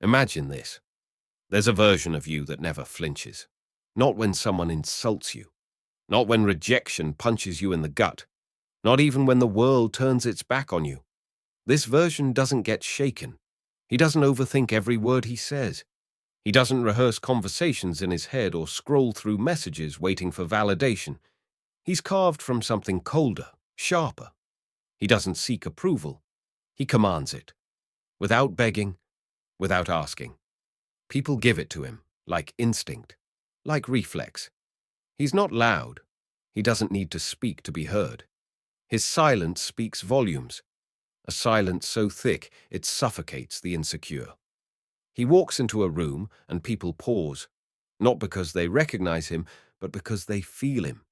Imagine this. There's a version of you that never flinches. Not when someone insults you. Not when rejection punches you in the gut. Not even when the world turns its back on you. This version doesn't get shaken. He doesn't overthink every word he says. He doesn't rehearse conversations in his head or scroll through messages waiting for validation. He's carved from something colder, sharper. He doesn't seek approval. He commands it. Without begging, without asking. People give it to him, like instinct, like reflex. He's not loud. He doesn't need to speak to be heard. His silence speaks volumes, a silence so thick it suffocates the insecure. He walks into a room and people pause, not because they recognize him, but because they feel him,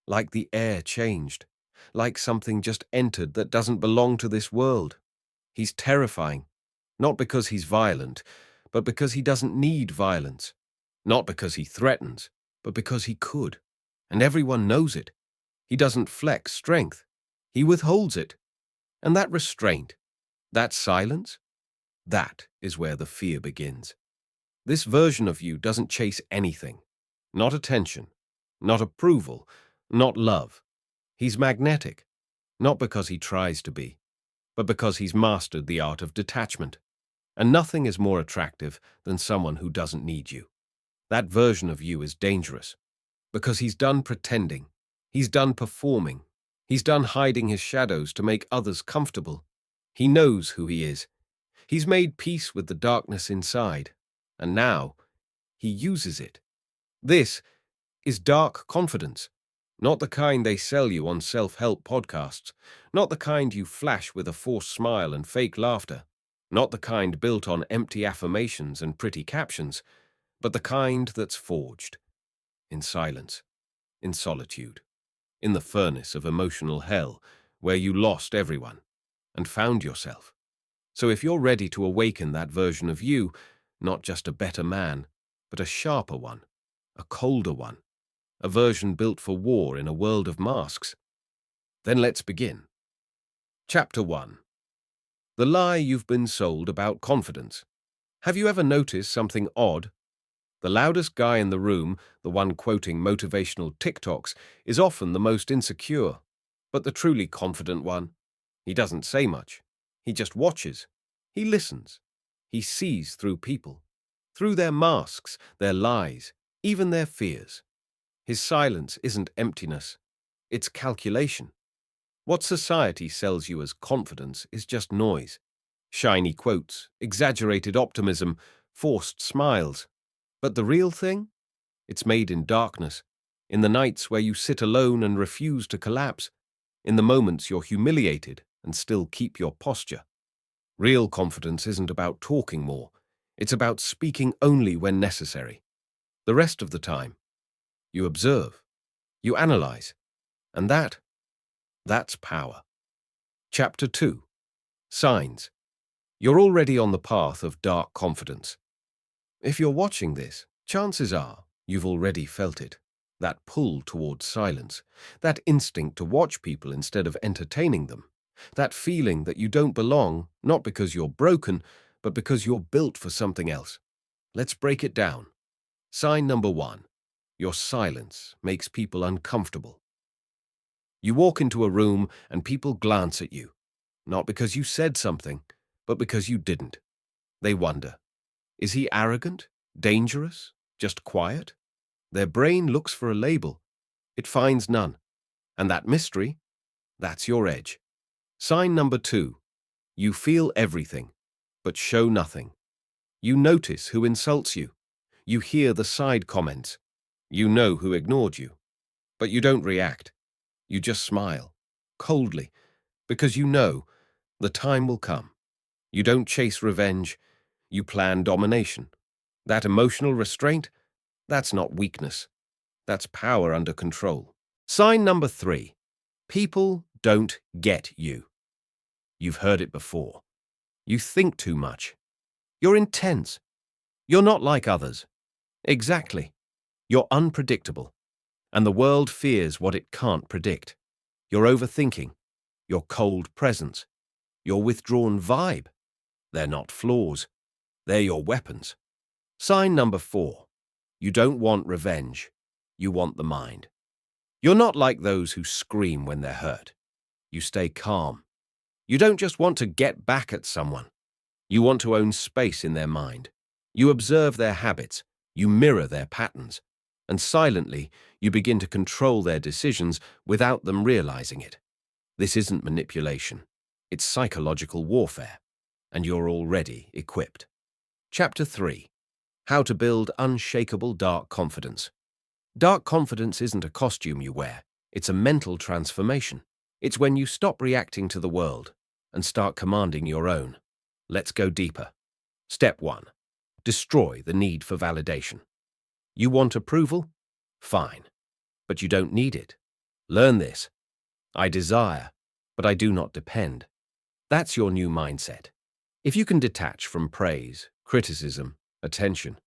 like the air changed, like something just entered that doesn't belong to this world. He's terrifying, not because he's violent, but because he doesn't need violence, not because he threatens, but because he could, and everyone knows it. He doesn't flex strength. He withholds it. And that restraint, that silence, that is where the fear begins. This version of you doesn't chase anything. Not attention, not approval, not love. He's magnetic, not because he tries to be, but because he's mastered the art of detachment. And nothing is more attractive than someone who doesn't need you. That version of you is dangerous, because he's done pretending, he's done performing, he's done hiding his shadows to make others comfortable. He knows who he is. He's made peace with the darkness inside, and now he uses it. This is dark confidence, not the kind they sell you on self-help podcasts, not the kind you flash with a forced smile and fake laughter, not the kind built on empty affirmations and pretty captions, but the kind that's forged in silence, in solitude, in the furnace of emotional hell where you lost everyone and found yourself. So if you're ready to awaken that version of you, not just a better man, but a sharper one, a colder one, a version built for war in a world of masks, then let's begin. Chapter 1. The lie you've been sold about confidence. Have you ever noticed something odd? The loudest guy in the room, the one quoting motivational TikToks, is often the most insecure. But the truly confident one, he doesn't say much. He just watches. He listens. He sees through people, through their masks, their lies, even their fears. His silence isn't emptiness. It's calculation. What society sells you as confidence is just noise. Shiny quotes, exaggerated optimism, forced smiles. But the real thing? It's made in darkness, in the nights where you sit alone and refuse to collapse, in the moments you're humiliated and still keep your posture. Real confidence isn't about talking more. It's about speaking only when necessary. The rest of the time, you observe, you analyze, and that's power. Chapter 2. Signs. You're already on the path of dark confidence. If you're watching this, chances are you've already felt it. That pull towards silence, that instinct to watch people instead of entertaining them, that feeling that you don't belong, not because you're broken, but because you're built for something else. Let's break it down. Sign number 1. Your silence makes people uncomfortable. You walk into a room and people glance at you, not because you said something, but because you didn't. They wonder, is he arrogant, dangerous, just quiet? Their brain looks for a label. It finds none. And that mystery, that's your edge. Sign number 2. You feel everything, but show nothing. You notice who insults you. You hear the side comments. You know who ignored you. But you don't react. You just smile, coldly, because you know the time will come. You don't chase revenge. You plan domination. That emotional restraint, that's not weakness. That's power under control. Sign number 3. People don't get you. You've heard it before. You think too much. You're intense. You're not like others. Exactly. You're unpredictable. And the world fears what it can't predict. Your overthinking. Your cold presence. Your withdrawn vibe. They're not flaws. They're your weapons. Sign number 4. You don't want revenge. You want the mind. You're not like those who scream when they're hurt. You stay calm. You don't just want to get back at someone. You want to own space in their mind. You observe their habits. You mirror their patterns. And silently, you begin to control their decisions without them realizing it. This isn't manipulation. It's psychological warfare. And you're already equipped. Chapter 3. How to build unshakable dark confidence. Dark confidence isn't a costume you wear. It's a mental transformation. It's when you stop reacting to the world and start commanding your own. Let's go deeper. Step 1. Destroy the need for validation. You want approval? Fine. But you don't need it. Learn this. I desire, but I do not depend. That's your new mindset. If you can detach from praise, criticism, attention,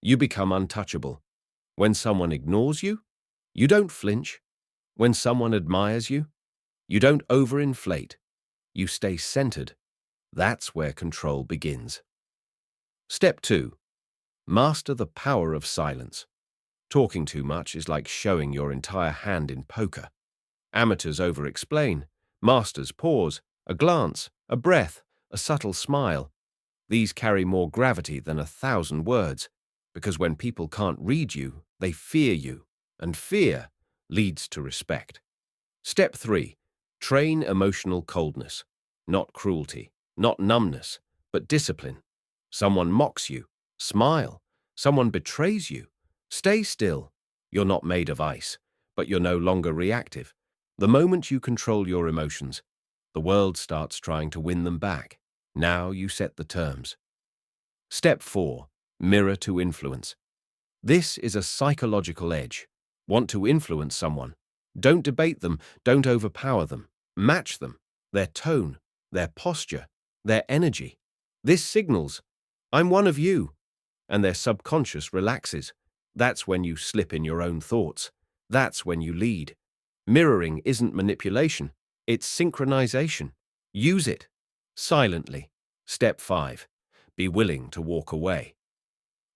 you become untouchable. When someone ignores you, you don't flinch. When someone admires you, you don't overinflate. You stay centered. That's where control begins. Step 2. Master the power of silence. Talking too much is like showing your entire hand in poker. Amateurs over-explain. Masters pause. A glance, a breath, a subtle smile. These carry more gravity than 1,000 words, because when people can't read you, they fear you, and fear leads to respect. Step 3. Train emotional coldness. Not cruelty, not numbness, but discipline. Someone mocks you, smile. Someone betrays you, stay still. You're not made of ice, but you're no longer reactive. The moment you control your emotions, the world starts trying to win them back. Now you set the terms. Step 4. Mirror to influence. This is a psychological edge. Want to influence someone? Don't debate them, don't overpower them. Match them, their tone, their posture, their energy. This signals, I'm one of you, and their subconscious relaxes. That's when you slip in your own thoughts. That's when you lead. Mirroring isn't manipulation, it's synchronization. Use it. Silently. Step 5. Be willing to walk away.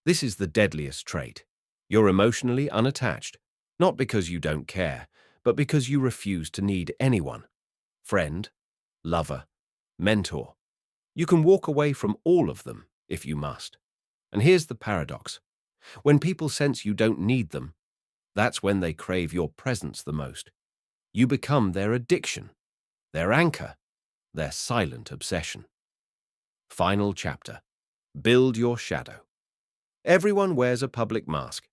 This is the deadliest trait. You're emotionally unattached, not because you don't care, but because you refuse to need anyone. Friend, lover, mentor. You can walk away from all of them if you must. And here's the paradox. When people sense you don't need them, that's when they crave your presence the most. You become their addiction, their anchor, their silent obsession. Final chapter. Build your shadow. Everyone wears a public mask.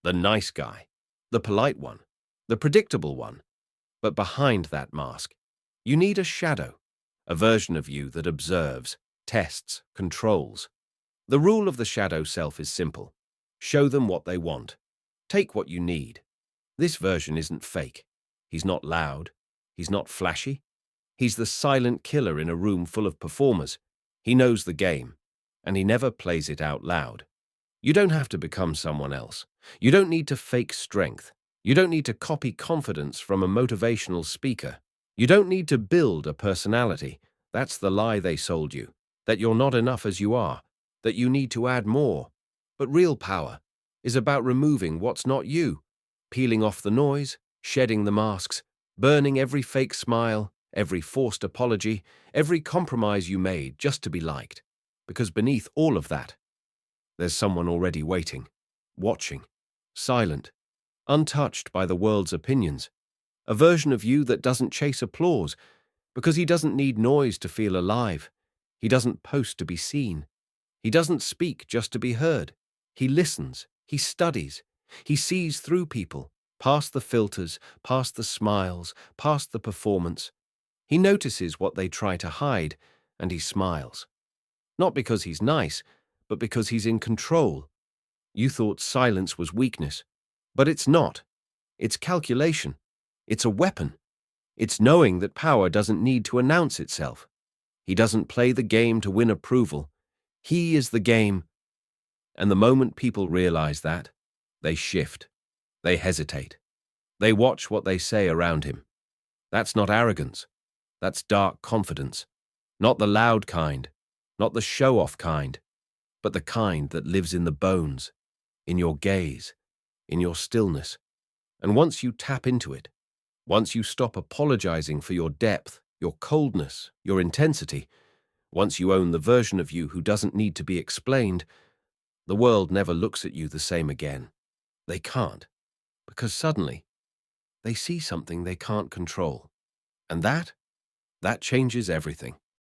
The nice guy, the polite one, the predictable one. But behind that mask, you need a shadow, a version of you that observes, tests, controls. The rule of the shadow self is simple. Show them what they want. Take what you need. This version isn't fake. He's not loud. He's not flashy. He's the silent killer in a room full of performers. He knows the game, and he never plays it out loud. You don't have to become someone else. You don't need to fake strength. You don't need to copy confidence from a motivational speaker. You don't need to build a personality. That's the lie they sold you, that you're not enough as you are, that you need to add more. But real power is about removing what's not you, peeling off the noise, shedding the masks, burning every fake smile, every forced apology, every compromise you made just to be liked. Because beneath all of that, there's someone already waiting, watching, silent, untouched by the world's opinions. A version of you that doesn't chase applause, because he doesn't need noise to feel alive. He doesn't post to be seen. He doesn't speak just to be heard. He listens, he studies, he sees through people, past the filters, past the smiles, past the performance. He notices what they try to hide, and he smiles. Not because he's nice, but because he's in control. You thought silence was weakness, but it's not. It's calculation. It's a weapon. It's knowing that power doesn't need to announce itself. He doesn't play the game to win approval. He is the game. And the moment people realize that, they shift. They hesitate. They watch what they say around him. That's not arrogance. That's dark confidence. Not the loud kind. Not the show-off kind. but the kind that lives in the bones, in your gaze, in your stillness. And once you tap into it, once you stop apologizing for your depth, your coldness, your intensity, once you own the version of you who doesn't need to be explained, the world never looks at you the same again. They can't, because suddenly they see something they can't control. And that changes everything.